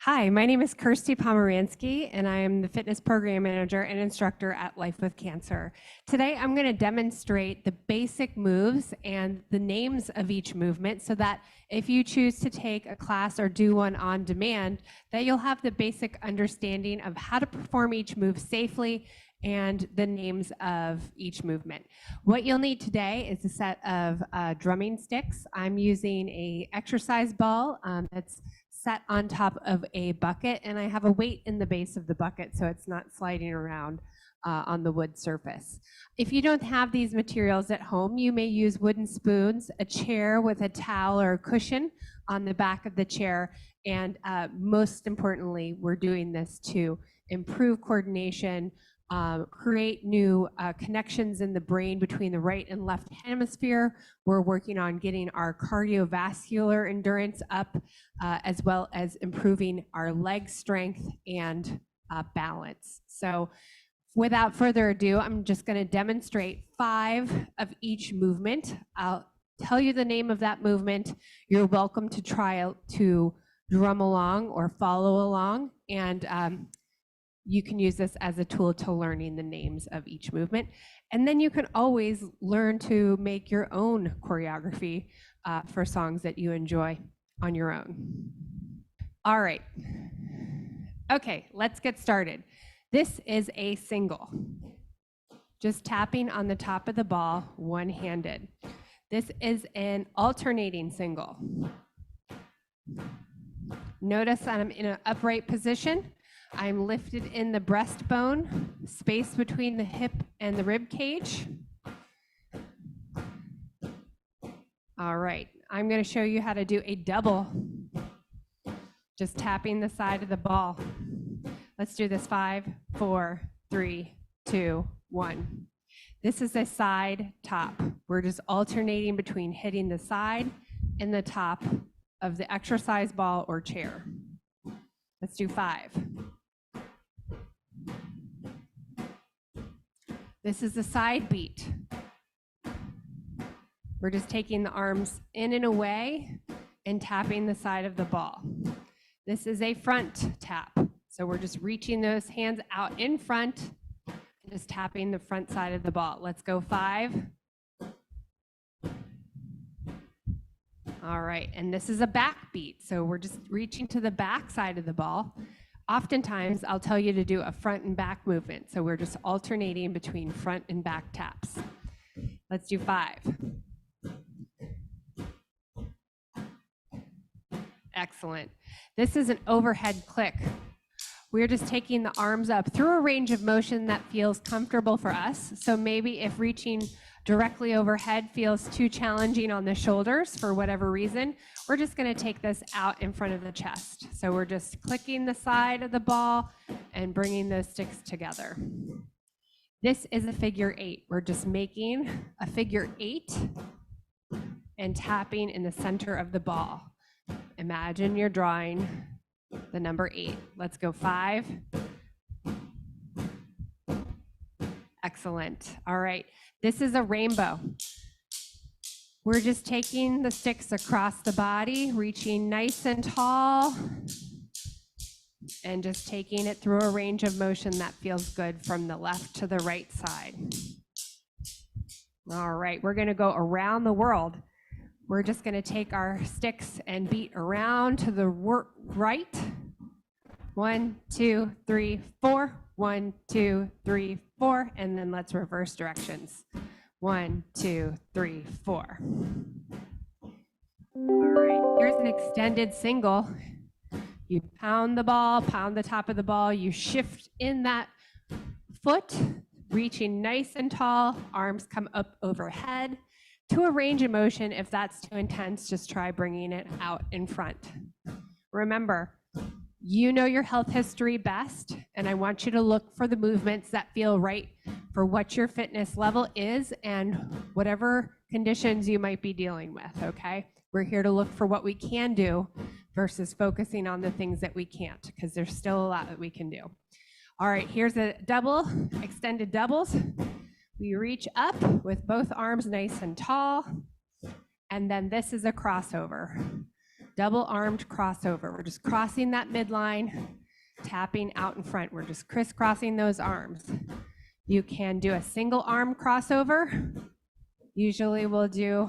Hi, my name is Kirstie Pomeransky, and I am the fitness program manager and instructor at Life with Cancer. Today, I'm going to demonstrate the basic moves and the names of each movement so that if you choose to take a class or do one on demand, that you'll have the basic understanding of how to perform each move safely and the names of each movement. What you'll need today is a set of drumming sticks. I'm using a exercise ball that's set on top of a bucket, and I have a weight in the base of the bucket so it's not sliding around on the wood surface. If you don't have these materials at home, you may use wooden spoons, a chair with a towel or a cushion on the back of the chair, and most importantly, we're doing this to improve coordination, create new connections in the brain between the right and left hemisphere. We're working on getting our cardiovascular endurance up, as well as improving our leg strength and balance. So without further ado, I'm just going to demonstrate 5 of each movement. I'll tell you the name of that movement. You're welcome to try to drum along or follow along, and you can use this as a tool to learning the names of each movement. And then you can always learn to make your own choreography for songs that you enjoy on your own. All right. Okay, let's get started. This is a single. Just tapping on the top of the ball, one-handed. This is an alternating single. Notice I'm in an upright position. I'm lifted in the breastbone, space between the hip and the rib cage. All right, I'm going to show you how to do a double, just tapping the side of the ball. Let's do this 5, 4, 3, 2, 1. This is a side top. We're just alternating between hitting the side and the top of the exercise ball or chair. Let's do 5. This is the side beat. We're just taking the arms in and away and tapping the side of the ball. This is a front tap. So we're just reaching those hands out in front and just tapping the front side of the ball. Let's go 5. All right, and this is a back beat. So we're just reaching to the back side of the ball. Oftentimes, I'll tell you to do a front and back movement. So we're just alternating between front and back taps. Let's do 5. Excellent. This is an overhead click. We're just taking the arms up through a range of motion that feels comfortable for us. So maybe if reaching directly overhead feels too challenging on the shoulders for whatever reason, we're just going to take this out in front of the chest. So we're just clicking the side of the ball and bringing those sticks together. This is a figure 8. We're just making a figure 8 and tapping in the center of the ball. Imagine you're drawing the number 8. Let's go 5. Excellent. All right. This is a rainbow. We're just taking the sticks across the body, reaching nice and tall, and just taking it through a range of motion that feels good from the left to the right side. All right, we're going to go around the world. We're just going to take our sticks and beat around to the right. 1, 2, 3, 4. 1, 2, 3, 4, and then let's reverse directions. 1, 2, 3, 4. All right, here's an extended single. You pound the ball, pound the top of the ball, you shift in that foot, reaching nice and tall, arms come up overhead. To a range of motion, if that's too intense, just try bringing it out in front. Remember, you know your health history best, and I want you to look for the movements that feel right for what your fitness level is and whatever conditions you might be dealing with, okay? We're here to look for what we can do versus focusing on the things that we can't, because there's still a lot that we can do. All right, here's a double, extended doubles. We reach up with both arms nice and tall, and then this is a crossover. double armed crossover. We're just crossing that midline, tapping out in front. We're just crisscrossing those arms. You can do a single arm crossover. Usually we'll do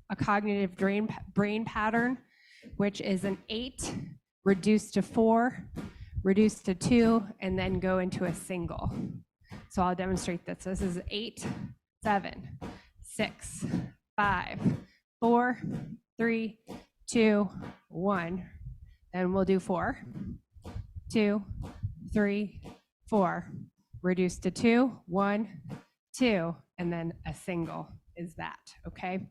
a cognitive brain pattern, which is an 8 reduced to 4, reduced to 2, and then go into a single. So I'll demonstrate this. This is 8, 7, 6, 5, 4, 3, 2, 1. Then we'll do 4, 2, 3, 4. Reduce to 2, 1, 2, and then a single is that, okay?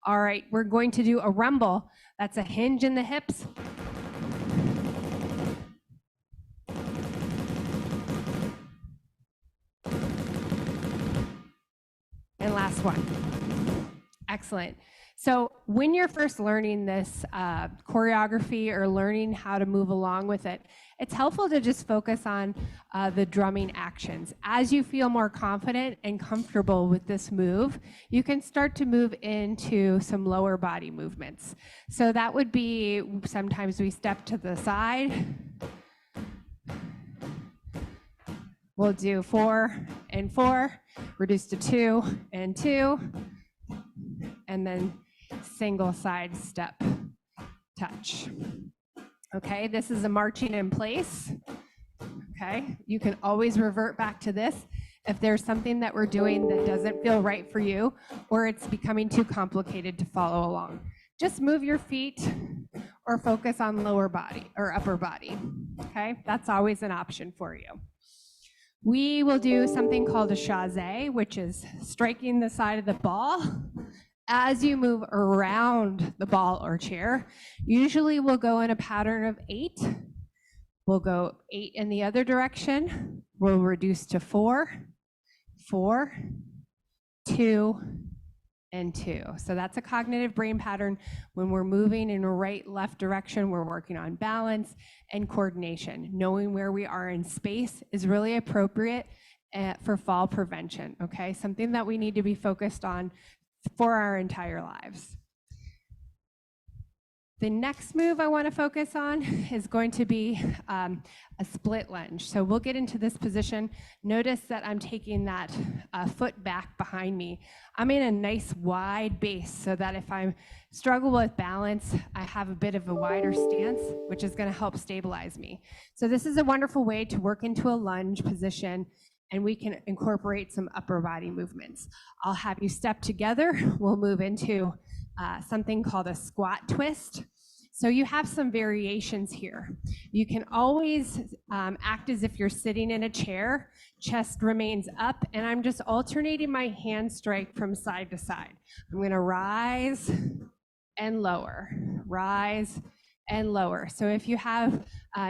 All right, we're going to do a rumble. That's a hinge in the hips. And last one. Excellent. So when you're first learning this choreography or learning how to move along with it, it's helpful to just focus on the drumming actions. As you feel more confident and comfortable with this move, you can start to move into some lower body movements. So that would be, sometimes we step to the side. We'll do 4 and 4, reduce to 2 and 2, and then single side step touch. Okay, this is a marching in place. Okay, you can always revert back to this if there's something that we're doing that doesn't feel right for you, or it's becoming too complicated to follow along. Just move your feet or focus on lower body or upper body. Okay, that's always an option for you. We will do something called a chassé, which is striking the side of the ball as you move around the ball or chair. Usually we'll go in a pattern of 8. We'll go 8 in the other direction. We'll reduce to 4, 4, 2, and 2. So that's a cognitive brain pattern. When we're moving in a right-left direction, we're working on balance and coordination. Knowing where we are in space is really appropriate for fall prevention, okay? Something that we need to be focused on for our entire lives. The next move I want to focus on is going to be a split lunge. So we'll get into this position. Notice that I'm taking that foot back behind me. I'm in a nice wide base so that if I struggle with balance, I have a bit of a wider stance, which is going to help stabilize me. So this is a wonderful way to work into a lunge position, and we can incorporate some upper body movements. I'll have you step together. We'll move into something called a squat twist. So you have some variations here. You can always act as if you're sitting in a chair, chest remains up, and I'm just alternating my hand strike from side to side. I'm gonna rise and lower, rise and lower. So if you have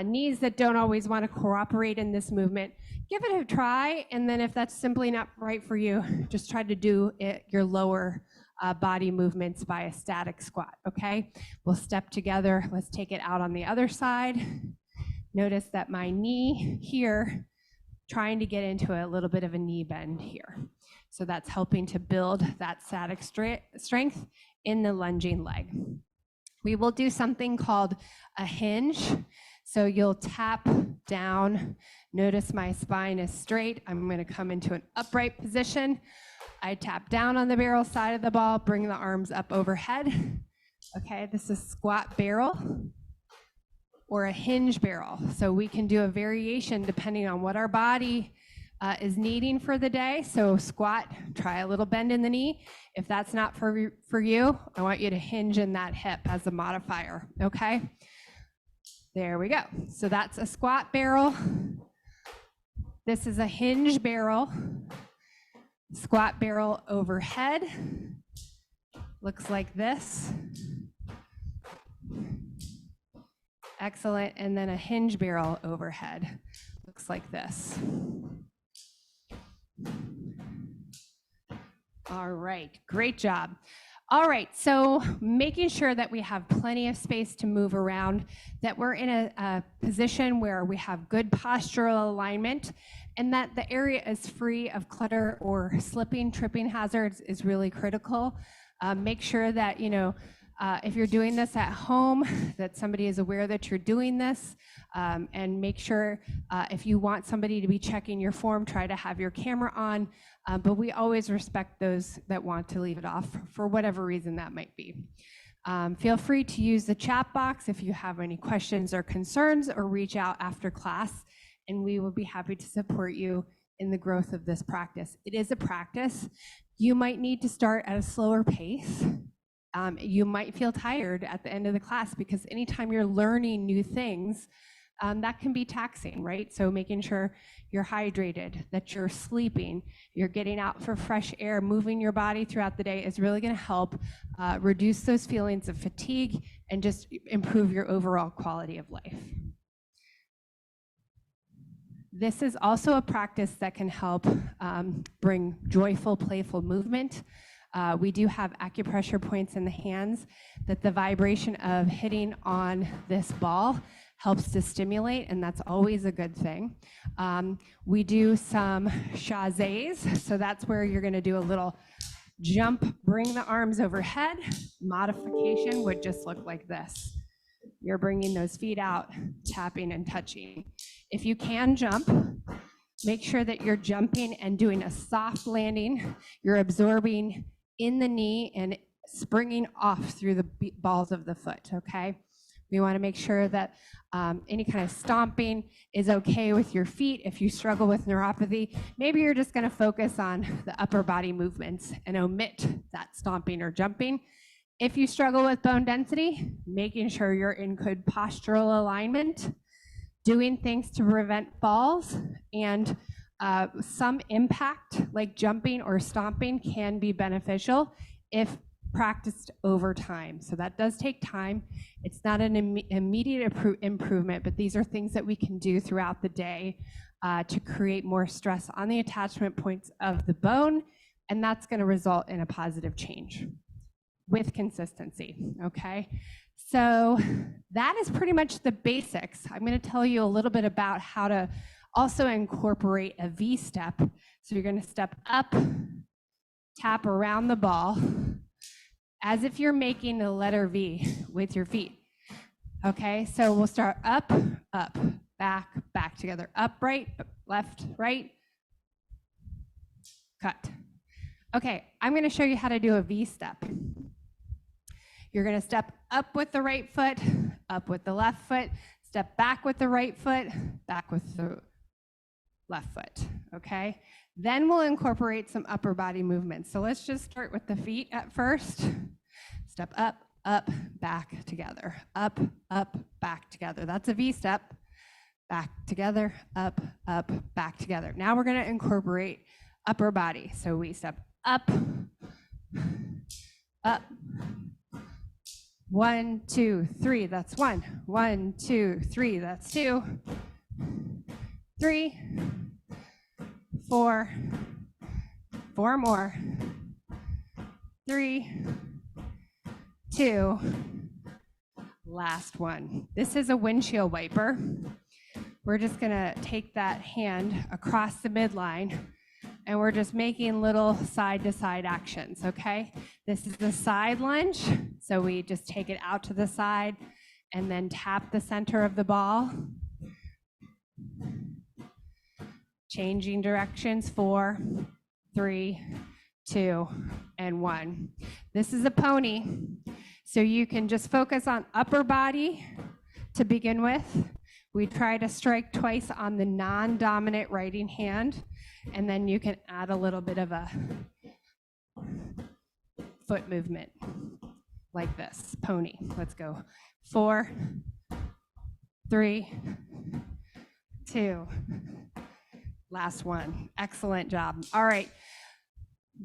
knees that don't always want to cooperate in this movement, give it a try, and then if that's simply not right for you, just try to do your lower body movements by a static squat, okay? We'll step together. Let's take it out on the other side. Notice that my knee here, trying to get into a little bit of a knee bend here. So that's helping to build that static strength in the lunging leg. We will do something called a hinge. So you'll tap down. Notice my spine is straight. I'm going to come into an upright position. I tap down on the barrel side of the ball, bring the arms up overhead. Okay, this is squat barrel or a hinge barrel. So we can do a variation depending on what our body is needing for the day. So squat, try a little bend in the knee. If that's not for you, I want you to hinge in that hip as a modifier, okay? There we go. So that's a squat barrel. This is a hinge barrel. Squat barrel overhead. Looks like this. Excellent. And then a hinge barrel overhead. Looks like this. All right, great job. All right, so making sure that we have plenty of space to move around, that we're in a position where we have good postural alignment, and that the area is free of clutter or slipping, tripping hazards is really critical. Make sure that, If you're doing this at home, that somebody is aware that you're doing this, and make sure if you want somebody to be checking your form, try to have your camera on, but we always respect those that want to leave it off for whatever reason that might be. Feel free to use the chat box if you have any questions or concerns, or reach out after class, and we will be happy to support you in the growth of this practice. It is a practice. You might need to start at a slower pace. You might feel tired at the end of the class, because anytime you're learning new things, that can be taxing, right? So making sure you're hydrated, that you're sleeping, you're getting out for fresh air, moving your body throughout the day is really going to help reduce those feelings of fatigue and just improve your overall quality of life. This is also a practice that can help bring joyful, playful movement. We do have acupressure points in the hands that the vibration of hitting on this ball helps to stimulate, and that's always a good thing. We do some chazés, so that's where you're going to do a little jump, bring the arms overhead. Modification would just look like this. You're bringing those feet out, tapping and touching. If you can jump, make sure that you're jumping and doing a soft landing. You're absorbing in the knee and springing off through the balls of the foot, okay? We want to make sure that any kind of stomping is okay with your feet. If you struggle with neuropathy, maybe you're just going to focus on the upper body movements and omit that stomping or jumping. If you struggle with bone density, making sure you're in good postural alignment, doing things to prevent falls, and some impact like jumping or stomping can be beneficial if practiced over time. So that does take time. It's not an immediate improvement, but these are things that we can do throughout the day to create more stress on the attachment points of the bone, and that's going to result in a positive change with consistency, okay? So that is pretty much the basics. I'm going to tell you a little bit about how to also incorporate a V step. So you're going to step up, tap around the ball, as if you're making the letter V with your feet. Okay, so we'll start up, up, back, back together. Up, right, left, right, cut. Okay, I'm going to show you how to do a V step. You're going to step up with the right foot, up with the left foot, step back with the right foot, back with the left foot, okay? Then we'll incorporate some upper body movements. So let's just start with the feet at first. Step up, up, back, together. Up, up, back, together. That's a V step. Back, together, up, back, together. Now we're going to incorporate upper body. So we step up, up. 1, 2, 3, that's 1. 1, 2, 3, that's 2. 3, 4, 4 more. 3, 2, last one. This is a windshield wiper. We're just gonna take that hand across the midline, and we're just making little side-to-side actions, okay? This is the side lunge, so we just take it out to the side and then tap the center of the ball. Changing directions, 4, 3, 2, and 1. This is a pony, so you can just focus on upper body to begin with. We try to strike twice on the non-dominant writing hand, and then you can add a little bit of a foot movement like this, pony. Let's go. 4, 3, 2, last one. Excellent job. All right.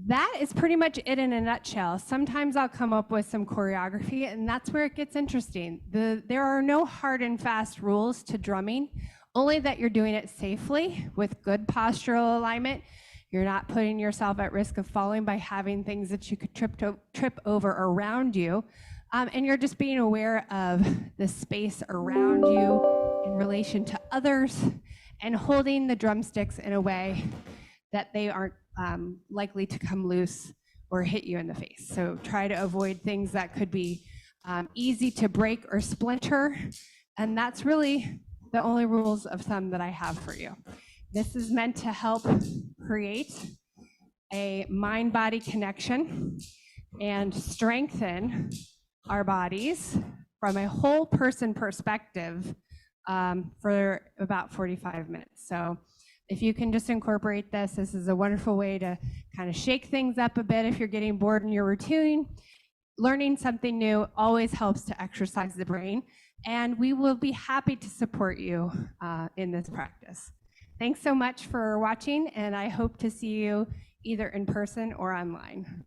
That is pretty much it in a nutshell. Sometimes I'll come up with some choreography, and that's where it gets interesting. There are no hard and fast rules to drumming, only that you're doing it safely with good postural alignment. You're not putting yourself at risk of falling by having things that you could trip over around you. And you're just being aware of the space around you in relation to others and holding the drumsticks in a way that they aren't likely to come loose or hit you in the face. So try to avoid things that could be easy to break or splinter, and that's really the only rules of thumb that I have for you. This is meant to help create a mind-body connection and strengthen our bodies from a whole person perspective for about 45 minutes. So if you can just incorporate this, this is a wonderful way to kind of shake things up a bit if you're getting bored in your routine. Learning something new always helps to exercise the brain, and we will be happy to support you in this practice. Thanks so much for watching, and I hope to see you either in person or online.